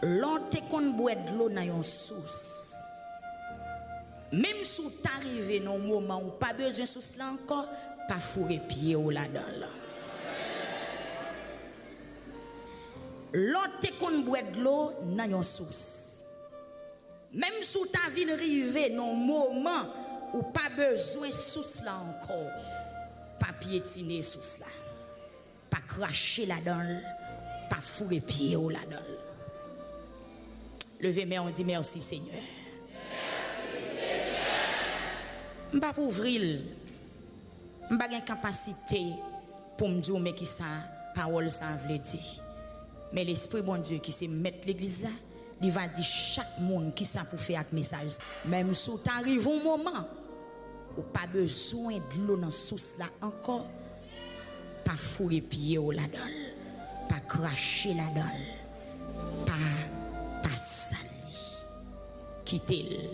L'autre qu'on boit de l'eau dans une source. Même si tu arrives dans un moment où pas besoin de source là encore, pas fourrer pied ou là-dedans. L'autre qu'on boit de l'eau dans une source. Même si tu arrives dans un moment où pas besoin de source là encore, pas piétiner source là. Pas cracher là-dedans, pas fourrer pied ou là-dedans. Levez main, on dit merci Seigneur. Merci Seigneur. Je ne vais pas ouvrir. Je n'ai pas de capacité pour me dire mais qui ça, parole ça veut dire. Mais l'Esprit bon Dieu qui sait mettre l'église là, il va dire chaque monde qui ça pour faire avec message. Même si tu arrives au moment où pas besoin de l'eau dans la source là encore, pas fourrer pied là-dedans, pas cracher là-dedans, pas sali, quitter